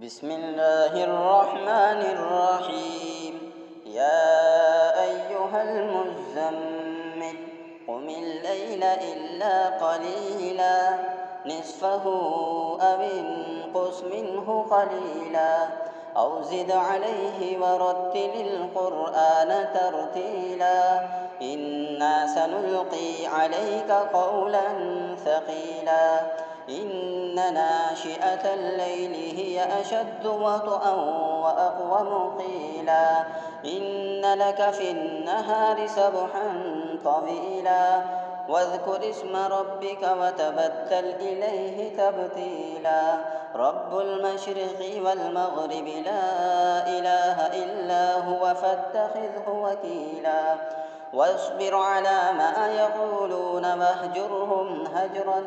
بسم الله الرحمن الرحيم. يا أيها المزمل قم الليل إلا قليلا نصفه أو انقص منه قليلا أو زد عليه ورتل القرآن ترتيلا إنا سنلقي عليك قولا ثقيلا إن ناشئة الليل هي أشد وطئا وأقوم قيلا إن لك في النهار سبحا طويلا واذكر اسم ربك وتبتل إليه تبتيلا رب المشرق والمغرب لا إله إلا هو فاتخذه وكيلا واصبر على ما يقولون واهجرهم هجرا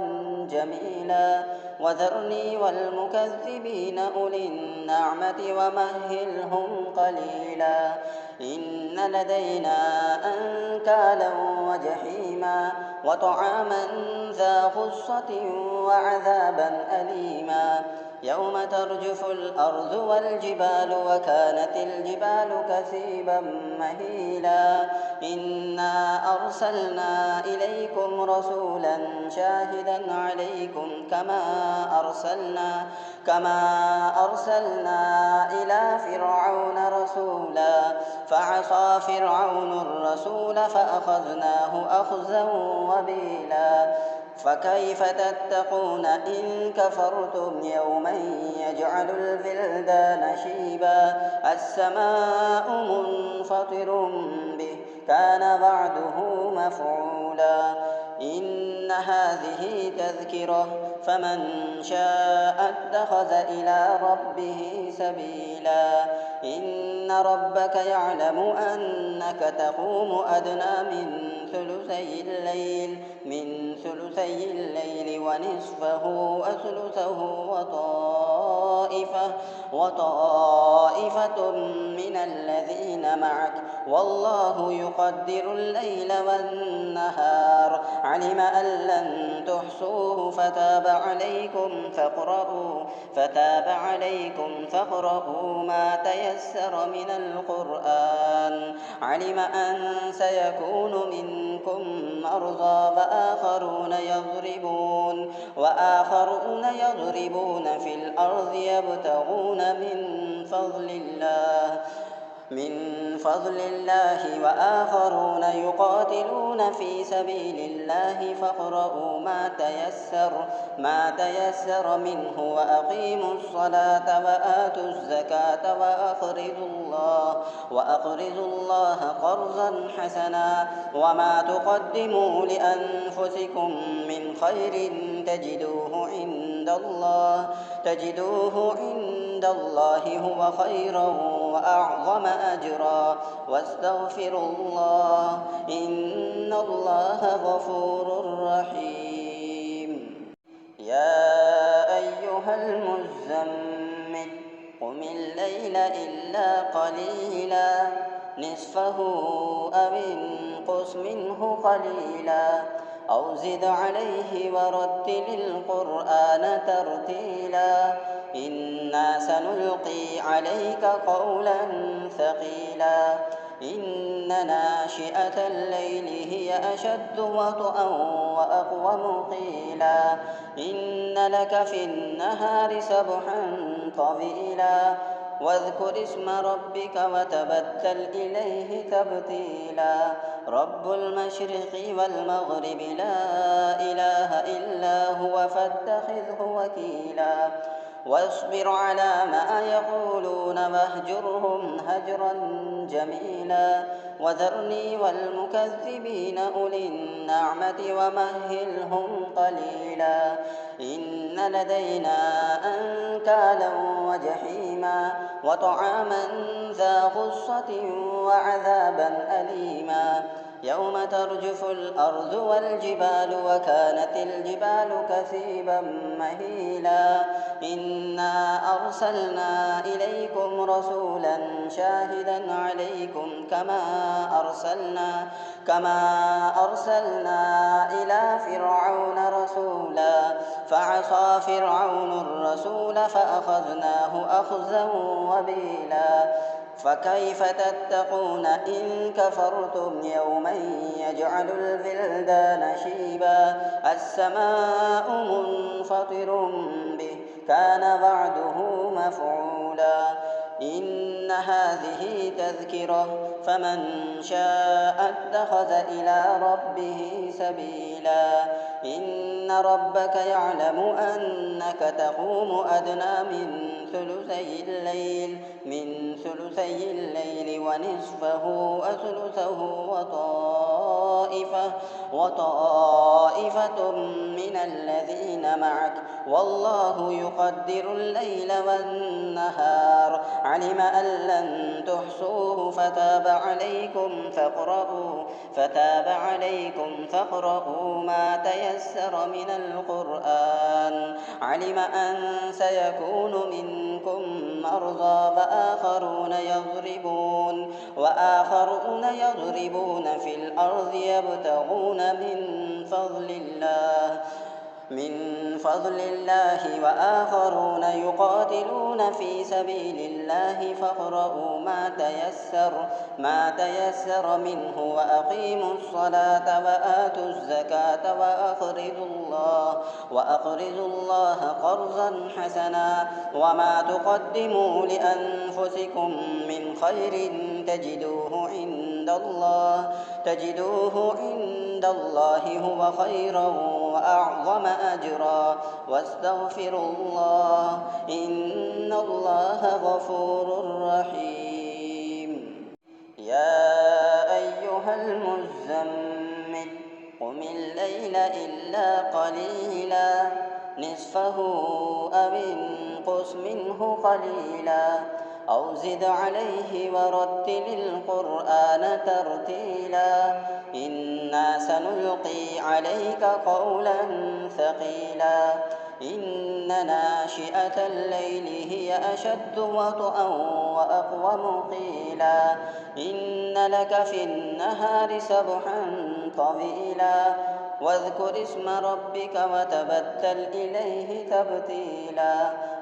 جميلا وذرني والمكذبين أولي النعمة ومهلهم قليلا إن لدينا أنكالا وجحيما وطعاما ذا غصة وعذابا أليما يوم ترجف الأرض والجبال وكانت الجبال كثيبا مهيلا إنا أرسلنا إليكم رسولا شاهدا عليكم كما أرسلنا إلى فرعون رسولا فعصى فرعون الرسول فأخذناه أخذا وبيلا فكيف تتقون إن كفرتم يوما يجعل البلدان شيبا السماء منفطر به كان وعده مفعولا إن هذه تذكرة فمن شاء اتخذ إلى ربه سبيلا إن ربك يعلم أنك تقوم أدنى من ثلثي الليل ونصفه وثلثه وطائفة من الذين معك والله يقدر الليل والنهار علم أن لن تحصوه فتاب عليكم فاقرؤوا ما تيسر من القرآن علم أن سيكون منكم مرضى وآخرون يضربون في الأرض يبتغون من فضل الله وآخرون يقاتلون في سبيل الله فاقرؤوا ما تيسر منه وأقيموا الصلاة وآتوا الزكاة وأقرضوا الله قرضا حسنا وما تقدموا لأنفسكم من خير تجدوه عند الله هو خيرا وأعظم أجرا واستغفروا الله إن الله غفور رحيم. يا أيها المزمل قم الليل إلا قليلا نصفه أو انقص منه قليلا أو زد عليه ورتل القرآن ترتيلا إنا سنلقي عليك قولا ثقيلا إن ناشئة الليل هي أشد وطئا وأقوم قيلا إن لك في النهار سبحا طويلا واذكر اسم ربك وتبتل إليه تبتيلا رب المشرق والمغرب لا إله إلا هو فاتخذه وكيلا واصبر على ما يقولون واهجرهم هجرا جميلا وذرني والمكذبين أولي النعمة ومهلهم قليلا إن لدينا أنكالا وجحيما وطعاما ذا غصة وعذابا أليما يوم ترجف الأرض والجبال وكانت الجبال كثيبا مهيلا إنا أرسلنا إليكم رسولا شاهدا عليكم كما أرسلنا إلى فرعون رسولا فعصى فرعون الرسول فأخذناه أخذا وبيلا فكيف تتقون إن كفرتم يوما يجعل البلدان شيبا السماء منفطر به كان وعده مفعولا إن هذه تذكرة فمن شاء اتخذ إلى ربه سبيلا إن ربك يعلم أنك تقوم أدنى من ثلثي الليل ونصفه وثلثه وطائفة من الذين معك والله يقدر الليل والنهار علم أن لن تحصوه فتاب عليكم فاقرؤوا ما تيسر من القرآن علم أن سيكون منكم مرضى وآخرون يضربون في الأرض يبتغون من فضل الله وآخرون يقاتلون في سبيل الله فاقرؤوا ما تيسر منه وأقيموا الصلاة وآتوا الزكاة وأقرضوا الله قرضا حسنا وما تقدموا لأنفسكم من خير تجدوه عند الله هو خيرا وأعظم أجرا واستغفروا الله إن الله غفور رحيم يا أيها المزمل قم الليل إلا قليلا نصفه أو انقص منه قليلا أو زد عليه ورتل القرآن ترتيلا إنا سنلقي عليك قولا ثقيلا إن ناشئة الليل هي أشد وطئا وأقوم قيلا إن لك في النهار سبحا طويلا واذكر اسم ربك وتبتل إليه تبتيلا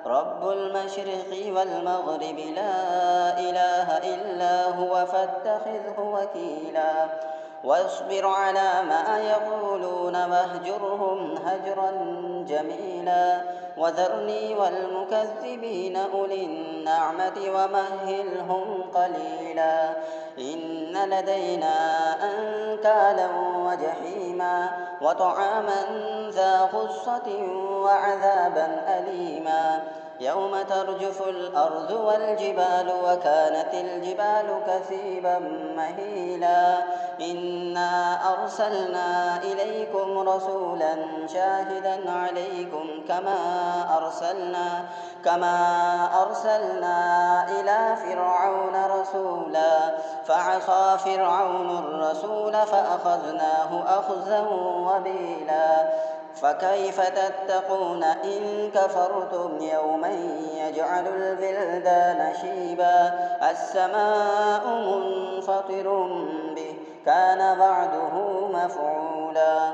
رب المشرق والمغرب لا إله إلا هو فاتخذه وكيلا واصبر على ما يقولون واهجرهم هجرا جميلا وذرني والمكذبين أولي النعمة ومهلهم قليلا إن لدينا أنكالا وجحيما وطعاما ذا غصة وعذابا أليما يوم ترجف الأرض والجبال وكانت الجبال كثيبا مهيلا إنا أرسلنا إليكم رسولا شاهدا عليكم كما أرسلنا إلى فرعون رسولا فعصى فرعون الرسول فأخذناه أخذا وبيلا فكيف تتقون إن كفرتم يوما يجعل البلدان شيبا السماء منفطر به كان وعده مفعولا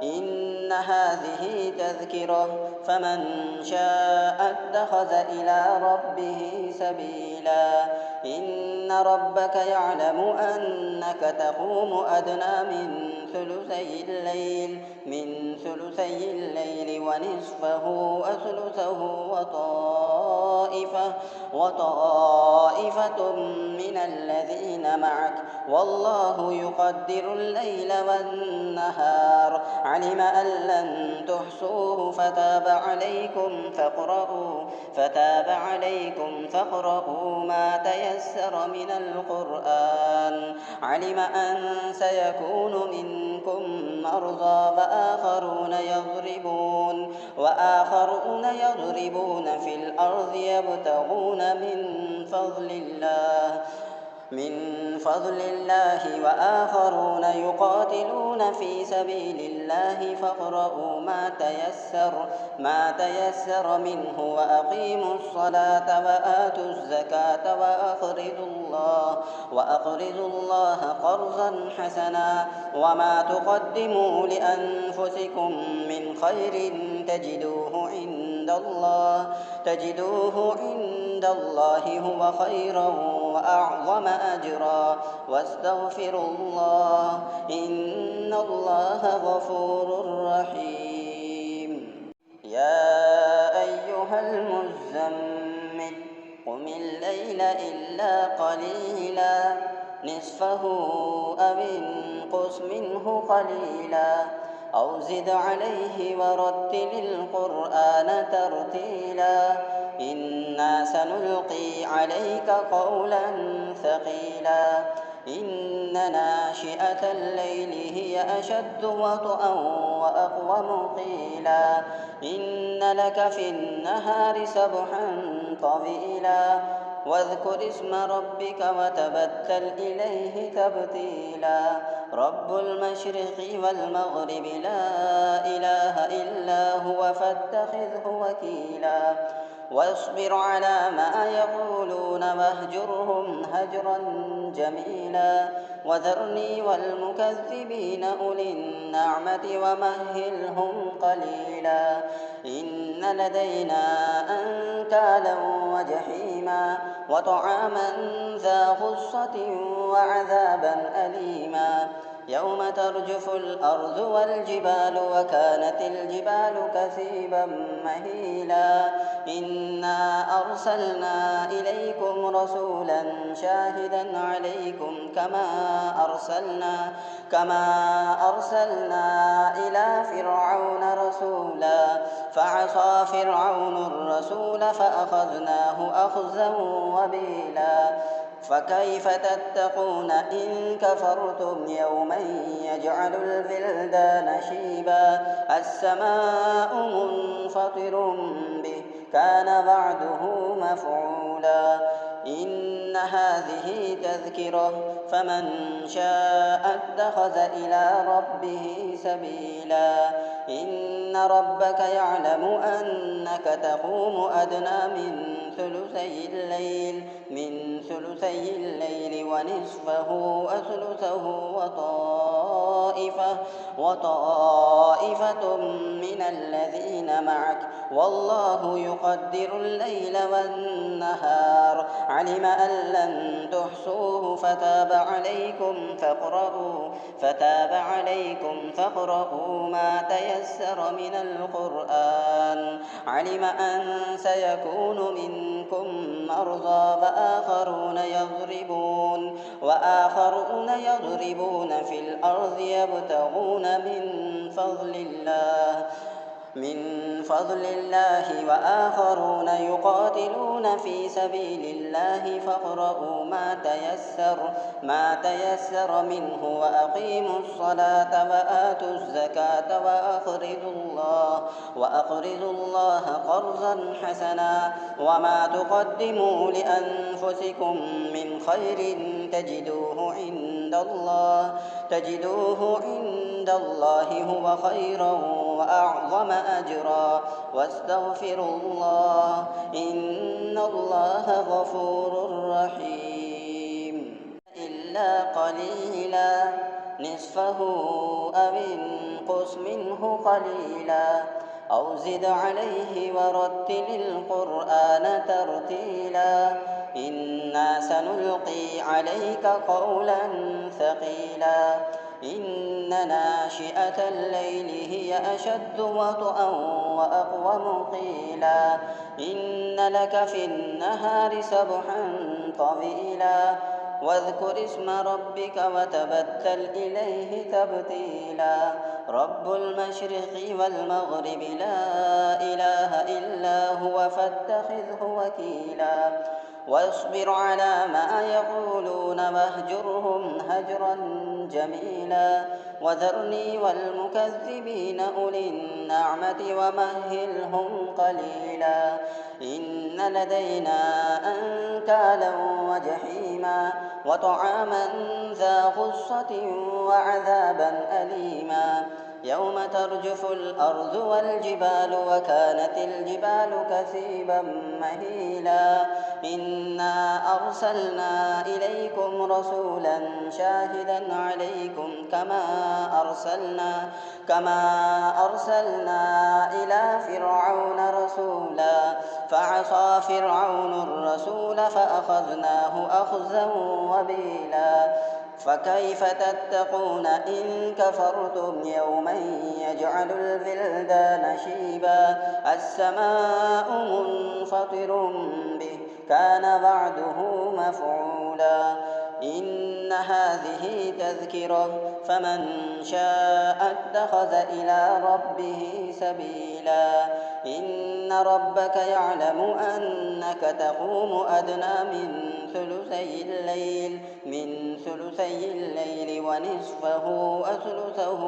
إن هذه تذكرة فمن شاء اتخذ إلى ربه سبيلا إن ربك يعلم أنك تقوم أدنى من ثلثي الليل ونصفه وثلثه وطائفة من الذين معك والله يقدر الليل والنهار علم أن لن تحصوه فتاب عليكم فاقرؤوا ما تيسر من القرآن علم أن سيكون منكم مرضى وآخرون يضربون في الأرض يبتغون من من فضل الله وآخرون يقاتلون في سبيل الله فاقرؤوا ما تيسر منه وأقيموا الصلاة وآتوا الزكاة وأقرضوا الله قرضا حسنا وما تقدموا لأنفسكم من خير تجدوه عند الله هو خيرا وأعظم أجرا واستغفروا الله إن الله غفور رحيم. يا أيها المزمل قم الليل إلا قليلا نصفه أو انقص منه قليلا أو زد عليه ورتل القرآن ترتيلا إنا سنلقي عليك قولا ثقيلا إن ناشئة الليل هي أشد وطئا وأقوم قيلا إن لك في النهار سبحا طويلا واذكر اسم ربك وتبتل إليه تبتيلا رب المشرق والمغرب لا إله إلا هو فاتخذه وكيلا واصبر على ما يقولون واهجرهم هجرا جميلا وذرني والمكذبين أولي النعمة ومهلهم قليلا إن لدينا أنكالا وجحيما وطعاما ذا غصة وعذابا أليما يوم ترجف الأرض والجبال وكانت الجبال كثيبا مهيلا إنا أرسلنا إليكم رسولا شاهدا عليكم كما أرسلنا إلى فرعون رسولا فعصى فرعون الرسول فأخذناه أخذا وبيلا فكيف تتقون إن كفرتم يوما يجعل الولدان شيبا السماء منفطر به كان وعده مفعولا إن هذه تذكرة فمن شاء اتخذ إلى ربه سبيلا إن ربك يعلم أنك تقوم أدنى من ثلثي الليل ونصفه وثلثه وطائفة من الذين معك والله يقدر الليل والنهار علم أن لن تحصوه فتاب عليكم فاقرؤوا ما تيسر من القرآن علم أن سيكون منكم مرضى وآخرون يضربون في الأرض يبتغون من فضل الله وآخرون يقاتلون في سبيل الله فاقرؤوا ما تيسر منه وأقيموا الصلاة وآتوا الزكاة وأقرضوا الله قرضا حسنا وما تقدموا لأنفسكم من خير تجدوه عند الله هو خيرا وأعظم أجرا واستغفروا الله إن الله غفور رحيم. إلا قليلا نصفه أو انقص منه قليلا أو زد عليه ورتل القرآن ترتيلا إنا سنلقي عليك قولا ثقيلا إن ناشئة الليل هي أشد وطئا وأقوم قيلا إن لك في النهار سبحا طويلا واذكر اسم ربك وتبتل إليه تبتيلا رب المشرق والمغرب لا إله إلا هو فاتخذه وكيلا واصبر على ما يقولون واهجرهم هجرا جميلا وذرني والمكذبين أولي النعمة ومهلهم قليلا إن لدينا أنكالا وجحيما وطعاما ذا غصة وعذابا أليما يوم ترجف الأرض والجبال وكانت الجبال كثيبا مهيلا إنا أرسلنا إليكم رسولا شاهدا عليكم كما أرسلنا إلى فرعون رسولا فعصى فرعون الرسول فأخذناه أخذا وبيلا فكيف تتقون إن كفرتم يوما يجعل الولدان شيبا السماء منفطر به كان وعده مفعولا إن هذه تذكرة فمن شاء اتخذ إلى ربه سبيلا إن ربك يعلم أنك تقوم أدنى من ثلثي الليل ونصفه وثلثه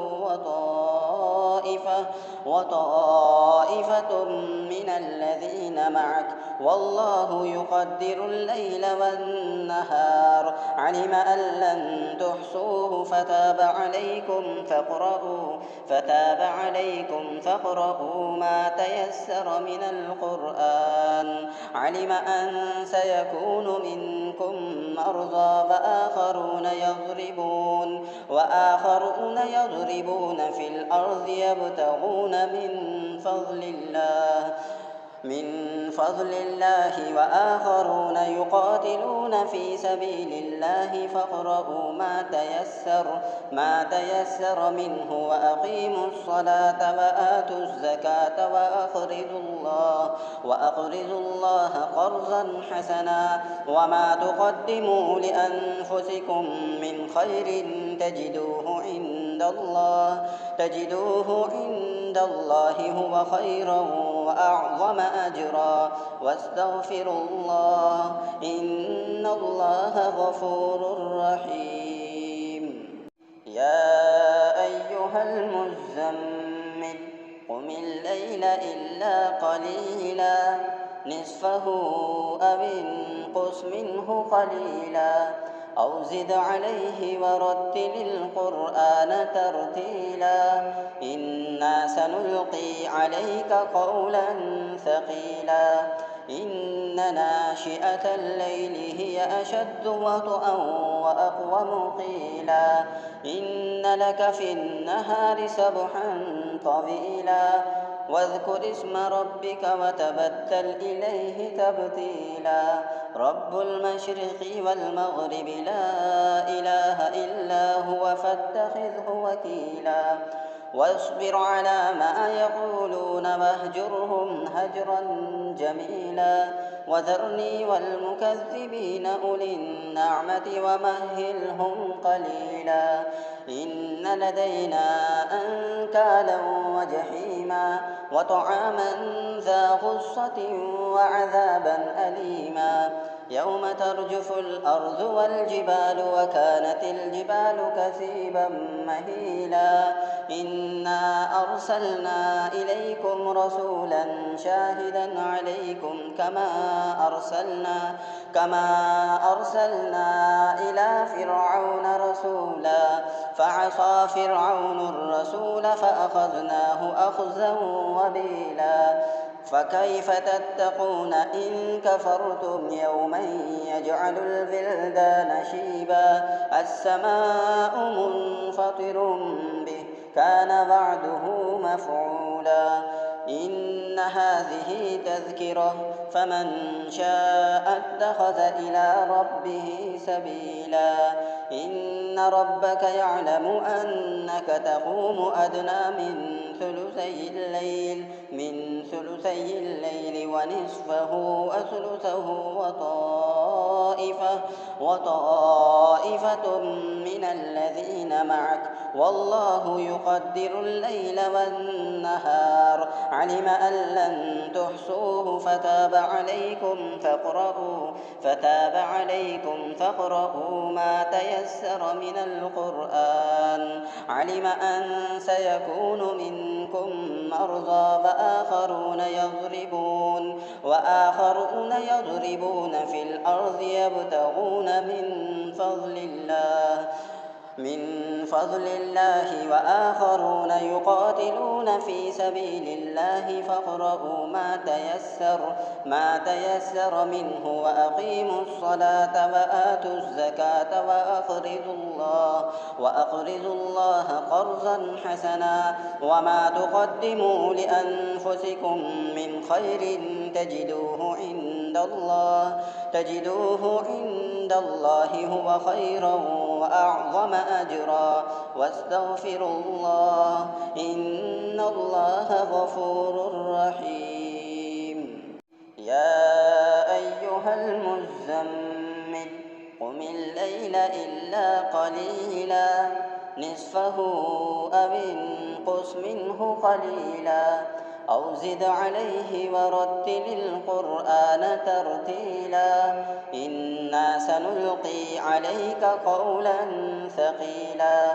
وطائفة من الذين معك والله يقدر الليل والنهار علم أن لن تحصوه فتاب عليكم فاقرؤوا ما تيسر من القرآن علم أن سيكون منكم مرضى وآخرون يضربون في الأرض يبتغون من فضل الله وآخرون يقاتلون في سبيل الله فاقرؤوا ما تيسر منه وأقيموا الصلاة وآتوا الزكاة وأقرضوا الله قرضا حسنا وما تقدموا لأنفسكم من خير تجدوه عند الله هو خيرا وأعظم أجرا واستغفروا الله إن الله غفور رحيم يا أيها المزمل قم الليل إلا قليلا نصفه أو انقص منه قليلا أو زد عليه ورتل القرآن ترتيلا إنا سنلقي عليك قولا ثقيلا إن ناشئة الليل هي أشد وطئا وأقوم قيلا إن لك في النهار سبحا طويلا واذكر اسم ربك وتبتل إليه تبتيلا رب المشرق والمغرب لا إله إلا هو فاتخذه وكيلا واصبر على ما يقولون واهجرهم هجرا جميلا وذرني والمكذبين أولي النعمة ومهلهم قليلا إن لدينا أنكالا وجحيما وطعاما ذا غصة وعذابا أليما يوم ترجف الأرض والجبال وكانت الجبال كثيبا مهيلا إنا أرسلنا إليكم رسولا شاهدا عليكم كما أرسلنا إلى فرعون رسولا فعصى فرعون الرسول فأخذناه أخذا وبيلا فكيف تتقون إن كفرتم يوما يجعل الولدان شيبا السماء منفطر به كان وعده مفعولا إن هذه تذكرة فمن شاء اتخذ إلى ربه سبيلا إن ربك يعلم أنك تقوم أدنى من ثلثي الليل ونصفه وثلثه وطائفة من الذين معك والله يقدر الليل والنهار علم أن لن تحصوه فتاب عليكم فاقرؤوا ما تيسر من القرآن علم أن سيكون منكم مرضى وآخرون يضربون في الأرض يبتغون من فضل الله وآخرون يقاتلون في سبيل الله فاقرؤوا ما تيسر منه وأقيموا الصلاة وآتوا الزكاة وأقرضوا الله قرضا حسنا وما تقدموا لأنفسكم من خير تجدوه عند الله هو خيرا وأعظم أجرا واستغفروا الله إن الله غفور رحيم يا أيها المزمل قم الليل إلا قليلا نصفه أو انقص منه قليلا أو زد عليه ورتل القرآن ترتيلا إنا سنلقي عليك قولا ثقيلا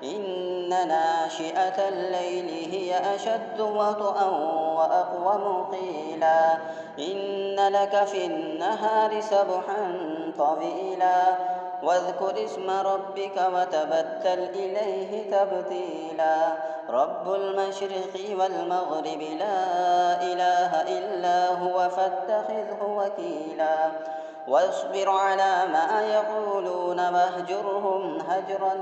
إن ناشئة الليل هي أشد وطئا وأقوم قيلا إن لك في النهار سبحا طويلا واذكر اسم ربك وتبتل إليه تبتيلا رب المشرق والمغرب لا إله إلا هو فاتخذه وكيلا واصبر على ما يقولون واهجرهم هجرا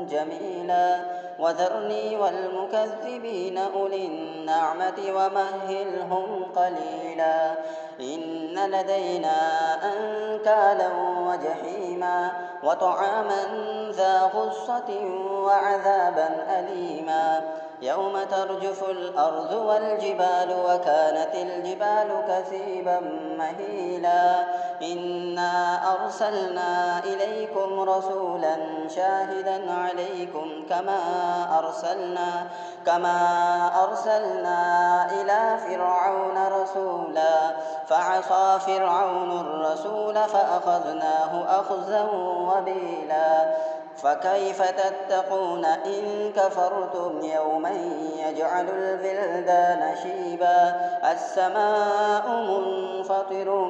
جميلا وذرني والمكذبين أولي النعمة ومهلهم قليلا إن لدينا أنكالا وجحيما وطعاما ذا غصة وعذابا أليما يوم ترجف الأرض والجبال وكانت الجبال كثيبا مهيلا إنا أرسلنا إليكم رسولا شاهدا عليكم كما أرسلنا إلى فرعون رسولا فعصى فرعون الرسول فأخذناه أخذا وبيلا فكيف تتقون إن كفرتم يوما يجعل البلدان شيبا السماء منفطر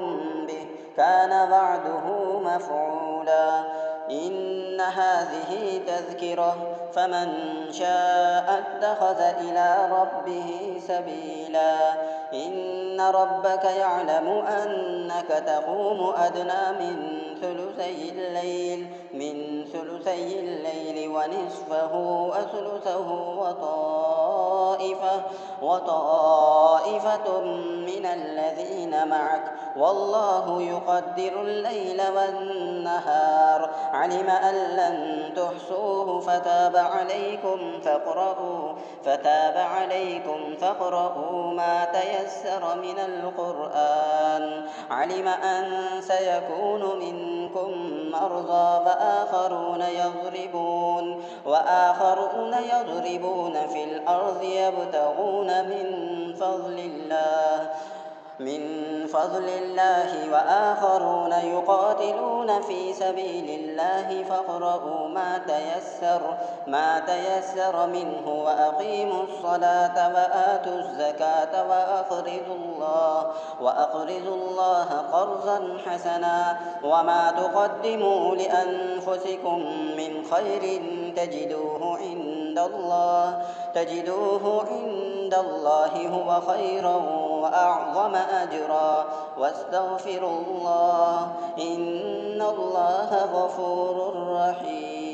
به كان وعده مفعولا إن هذه تذكرة فمن شاء اتخذ إلى ربه سبيلا إن ربك يعلم أنك تقوم أدنى من ثلثي الليل ونصفه وثلثه وطائفة من الذين معك والله يقدر الليل والنهار علم أن لن تحصوه فتاب عليكم فاقرؤوا ما تيسر من القرآن علم أن سيكون منكم مرضى وآخرون يضربون في الأرض يبتغون من فضل الله وآخرون يقاتلون في سبيل الله فاقرؤوا ما تيسر منه وأقيموا الصلاة وآتوا الزكاة وأقرضوا الله قرضا حسنا وما تقدموا لأنفسكم من خير تجدوه عند الله هو خيرا وأعظم أجرا واستغفروا الله إن الله غفور رحيم